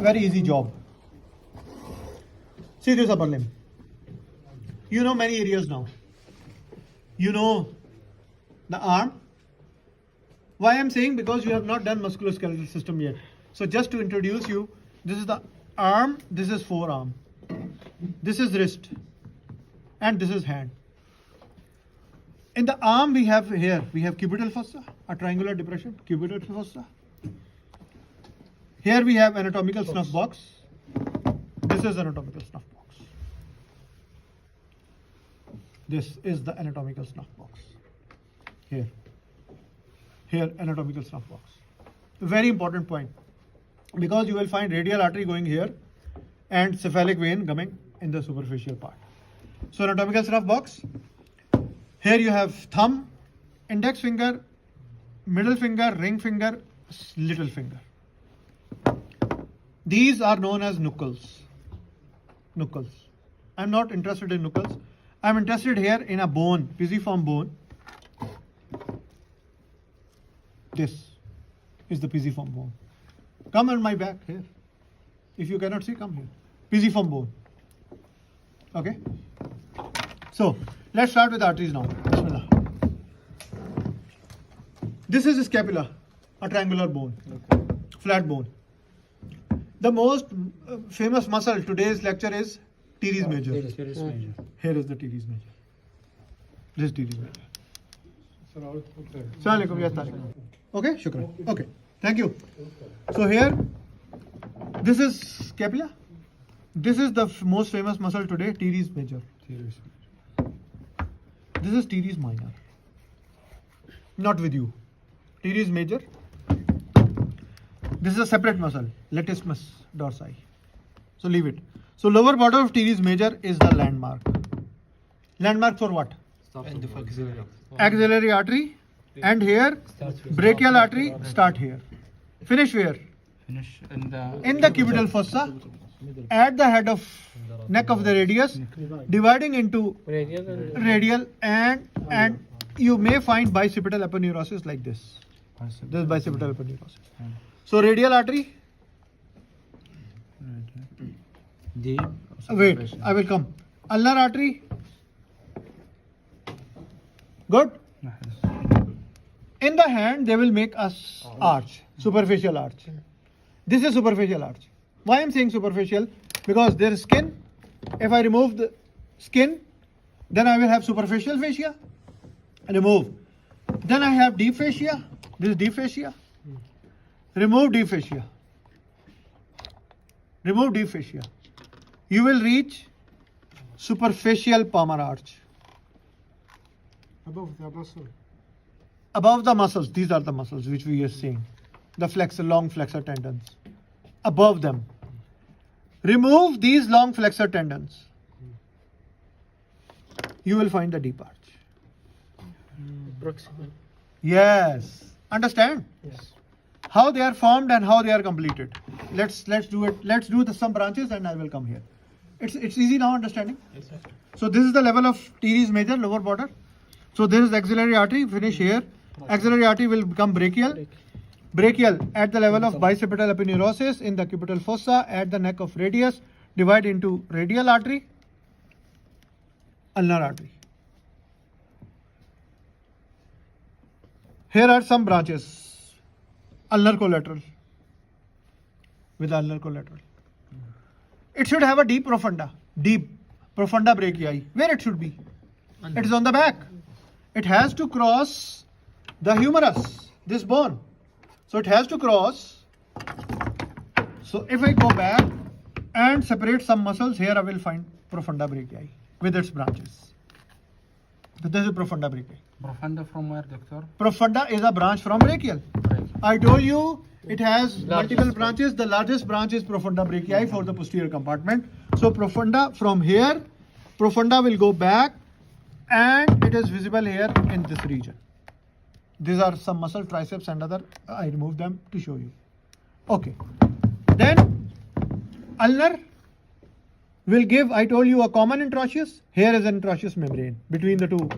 very easy job. See this upper limb. You know many areas now. You know the arm. Why I'm saying? Because you have not done musculoskeletal system yet. So just to introduce you, this is the arm, this is forearm, this is wrist, and this is hand. In the arm we have cubital fossa, a triangular depression, cubital fossa. Here we have anatomical snuff box. This is anatomical snuff box. This is the anatomical snuff box. Here anatomical snuff box. Very important point, because you will find radial artery going here and cephalic vein coming in the superficial part. So anatomical snuff box. Here you have thumb, index finger, middle finger, ring finger, little finger. These are known as knuckles. Knuckles. I'm not interested in knuckles. I'm interested here in a bone, pisiform bone. This is the pisiform bone. Come on my back here. If you cannot see, come here. Pisiform bone. Okay. So let's start with arteries now. Bismillah. This is scapula, a triangular bone, flat bone. The most famous muscle today's lecture is teres major. Here is the teres major. This is teres major. Assalamu alaikum. Yes, Tariq. Okay, shukran. Okay, thank you. So here, this is scapula. This is the most famous muscle today, teres major. This is teres minor. Not with you. Teres major. This is a separate muscle, latissimus dorsi. So leave it. So lower border of teres major is the landmark. Landmark for what? Axillary artery. And here, brachial artery start here. Finish where? Finish in the cubital fossa, at the head of neck of the radius, dividing into radial and you may find bicipital aponeurosis like this. This is bicipital aponeurosis. So radial artery. Wait, I will come. Ulnar artery. Good. In the hand, they will make us arch, superficial arch. This is superficial arch. Why I'm saying superficial? Because there is skin. If I remove the skin, then I will have superficial fascia. Remove. Then I have deep fascia. This is deep fascia. Remove deep fascia. Remove deep fascia. You will reach superficial palmar arch. Above the muscle. Above the muscles, these are the muscles which we are seeing. The flexor, long flexor tendons. Above them. Remove these long flexor tendons. You will find the deep arch. Proximal. Yes. Understand? Yes. How they are formed and how they are completed. Let's do it. Let's do some branches and I will come here. It's easy now understanding. Yes, sir. So this is the level of teres major, lower border. So this is axillary artery, finish here. Axillary artery will become brachial. Brachial at the level of bicipital aponeurosis in the cubital fossa at the neck of radius, divide into radial artery, ulnar artery. Here are some branches. Ulnar collateral with ulnar collateral. It should have a deep profunda brachii. Where it should be? It is on the back. It has to cross the humerus, this bone. So it has to cross. So if I go back and separate some muscles, here I will find profunda brachii with its branches. So this is profunda brachii. Profunda from where, doctor? Profunda is a branch from brachial. I told you it has multiple branches. The largest branch is profunda brachii for the posterior compartment. So profunda from here, profunda will go back and it is visible here in this region. These are some muscle, triceps and other. I remove them to show you. Okay. Then ulnar will give, I told you, a common introitious. Here is an introitious membrane between the two.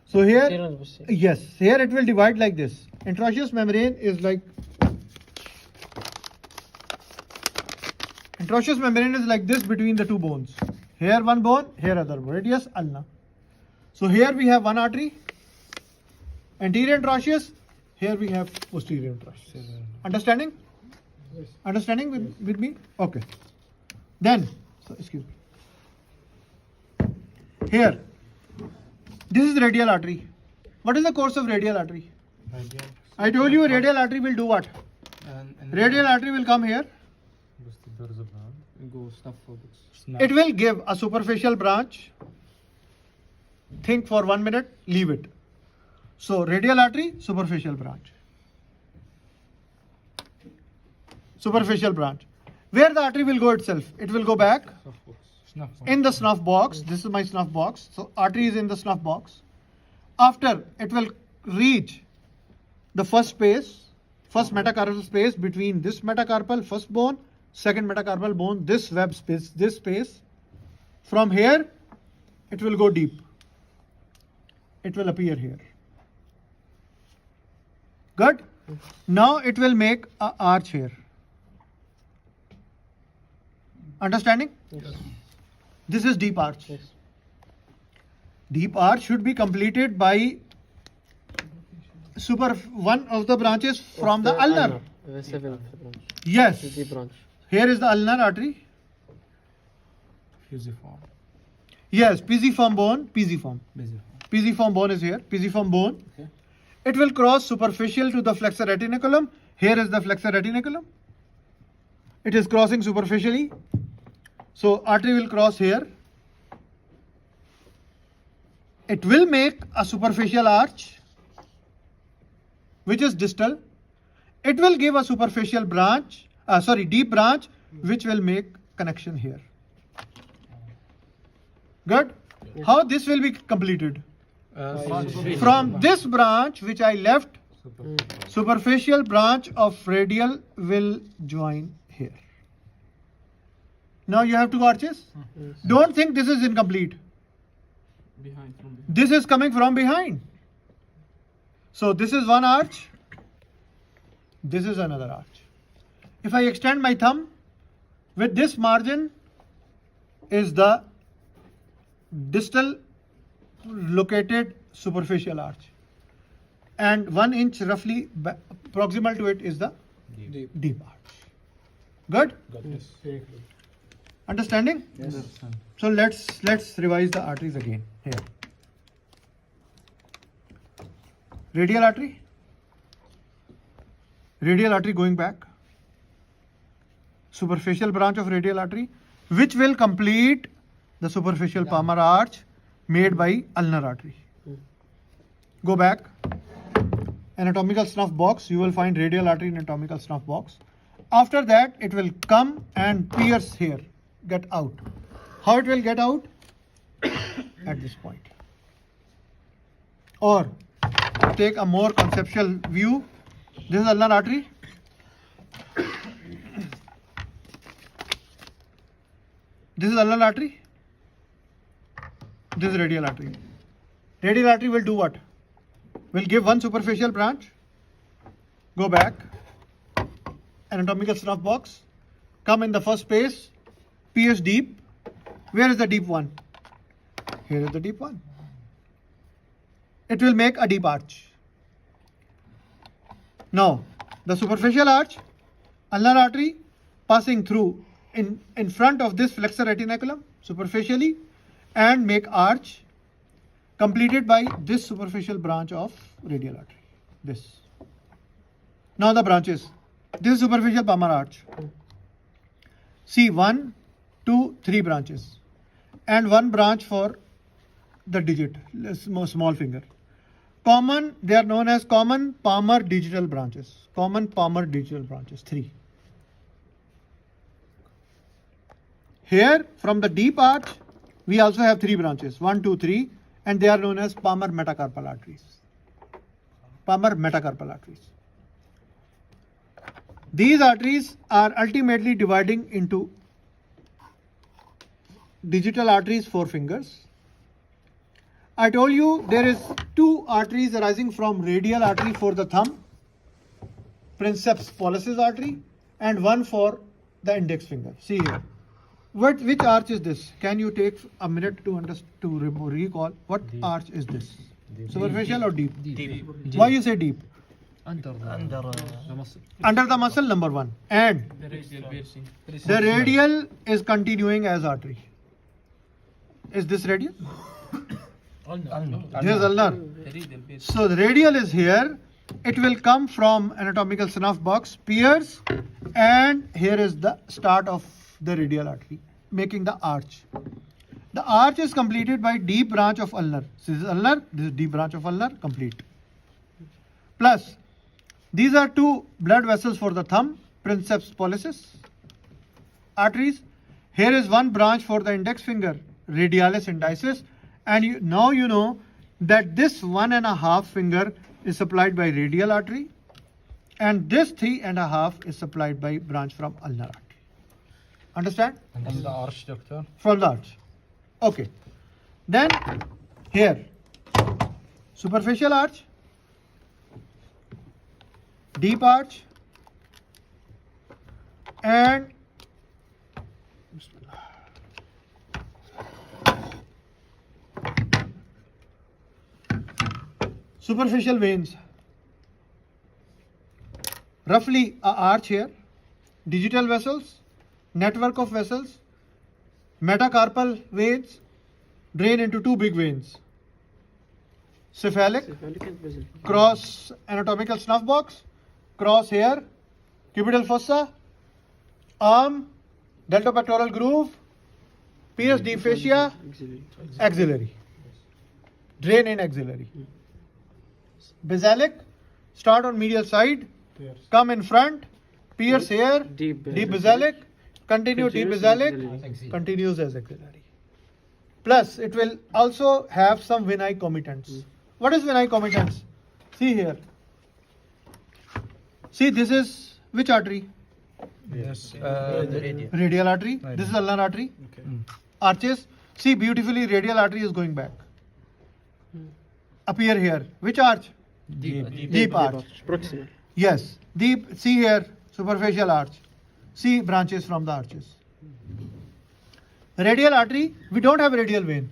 So here, yes, here it will divide like this. Introitious membrane is like Interosseous membrane is like this between the two bones. Here one bone, here other bone. Radius ulna. So here we have one artery, anterior interosseous. Here we have posterior interosseous. Understanding? Yes. Understanding with me? Okay. Then, so excuse me. Here, this is radial artery. What is the course of radial artery? Radial. I told you radial artery will do what? And Radial artery will come here. go snuff focus. It will give a superficial branch. Think for 1 minute, leave it. So radial artery, superficial branch. Superficial branch. Where the artery will go itself? It will go back Snuff. in the snuff box. This is my snuff box. So artery is in the snuff box. After it will reach the first space, first metacarpal space between this metacarpal first bone, second metacarpal bone, this web space, this space. From here, it will go deep. It will appear here. Good? Now it will make an arch here. Understanding? Yes. This is deep arch. Yes. Deep arch should be completed by one of the branches from the ulnar. Vesical branch. Yes. Deep branch. Here is the ulnar artery. Fusiform. Yes, pisiform bone, pisiform. Basiform. Pisiform bone is here. Pisiform bone. Okay. It will cross superficial to the flexor retinaculum. Here is the flexor retinaculum. It is crossing superficially. So artery will cross here. It will make a superficial arch, which is distal. It will give a superficial branch, deep branch, which will make connection here. Good? How this will be completed? From this branch which I left, superficial branch of radial will join here. Now you have two arches. Yes. Don't think this is incomplete. Behind from behind. This is coming from behind. So this is one arch. This is another arch. If I extend my thumb, with this margin is the distal located superficial arch. And 1 inch roughly proximal to it is the deep arch. Good? Yes. Understanding? Yes. So let's revise the arteries again here. Radial artery. Radial artery going back. Superficial branch of radial artery, which will complete the superficial palmar arch made by ulnar artery. Go back. Anatomical snuff box. You will find radial artery in anatomical snuff box. After that, it will come and pierce here. Get out. How it will get out? At this point. Or take a more conceptual view. This is ulnar artery. This is ulnar artery. This is radial artery. Radial artery will do what? Will give one superficial branch. Go back. Anatomical snuff box. Come in the first space. Pierce deep. Where is the deep one? Here is the deep one. It will make a deep arch. Now, the superficial arch, ulnar artery passing through in front of this flexor retinaculum superficially and make arch completed by this superficial branch of radial artery. This. Now the branches. This is superficial palmar arch. See 1, 2, 3 branches and one branch for the digit, small finger. Common, they are known as common palmar digital branches. Common palmar digital branches, 3. Here from the deep arch, we also have 3 branches, 1, 2, 3, and they are known as palmar metacarpal arteries. Palmar metacarpal arteries. These arteries are ultimately dividing into digital arteries, 4 fingers. I told you there is 2 arteries arising from radial artery for the thumb, princeps pollicis artery, and one for the index finger. See here. Which arch is this? Can you take a minute to recall what arch is this? Superficial or deep? Deep. Why you say deep? Under The muscle. Under the muscle, number one. And The radial piercing. the radial is continuing as artery. Is this radial? This is ulnar. The radial piercing. So the radial is here. It will come from anatomical snuff box, pierce, and here is the start of the radial artery, making the arch. The arch is completed by deep branch of ulnar. This is ulnar, this is deep branch of ulnar, complete. Plus, these are two blood vessels for the thumb, princeps pollicis, arteries. Here is one branch for the index finger, radialis indicis, and now you know that this 1.5 finger is supplied by radial artery, and this 3.5 is supplied by branch from ulnar artery. Understand? From the arch, doctor. From the arch. Okay. Then here, superficial arch, deep arch, and superficial veins. Roughly a arch here, digital vessels, network of vessels, metacarpal veins drain into two big veins. Cephalic, cross anatomical snuff box, cross here, cubital fossa, arm, deltopectoral groove, pierce deep fascia, axillary. Drain in axillary. Basalic, start on medial side, come in front, pierce here, deep basalic, continue deep basalic, continues as axillary. Plus, it will also have some venae comitants. What is venae comitants? See here. See, this is which artery? Yes. Radial artery. This is ulnar artery. Arches. See, beautifully, radial artery is going back. Appear here. Which arch? Deep arch. Proximal. Yes. Deep. See here. Superficial arch. See branches from the arches. Radial artery. We don't have radial vein.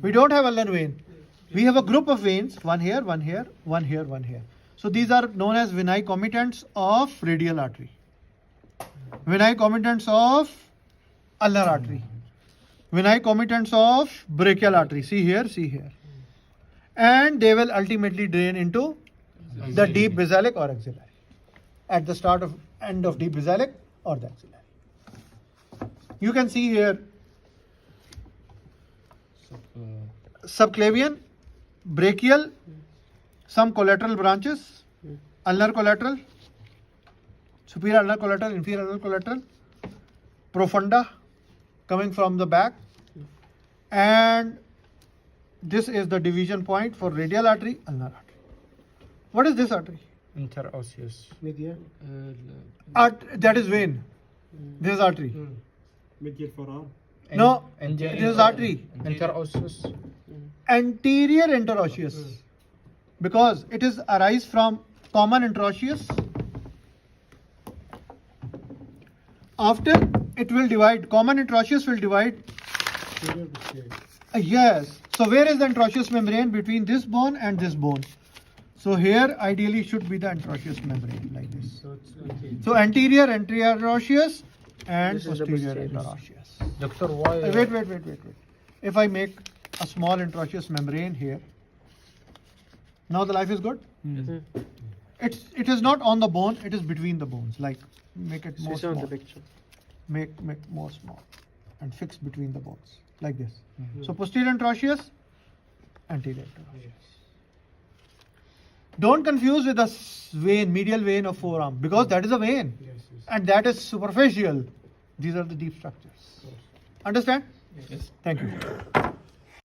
We don't have ulnar vein. We have a group of veins. One here, one here, one here, one here. So these are known as venae comitants of radial artery. Venae comitants of ulnar artery. Venae comitants of brachial artery. See here, see here. And they will ultimately drain into the deep basalic or axillary. At the start of end of deep basalic or the axillary. You can see here subclavian, brachial, some collateral branches, ulnar collateral, superior ulnar collateral, inferior ulnar collateral, profunda coming from the back, and this is the division point for radial artery, ulnar artery. What is this artery? Interosseous. Media. That is vein. This is artery. Medial forearm. No, this is artery. Interosseous. Anterior interosseous, because it is arise from common interosseous. After it will divide, common interosseous will divide. Yes. So where is the interosseous membrane between this bone and this bone? So here ideally should be the interosseous membrane like this. So anterior interosseous and posterior interosseous. Doctor, why? Wait. If I make a small interosseous membrane here, now the life is good. It is not on the bone; it is between the bones. Like make it more small. Make more small, and fix between the bones like this. So posterior interosseous, anterior interosseous. Don't confuse with the vein, medial vein of forearm, because that is a vein, and that is superficial. These are the deep structures. Understand? Yes. Thank you.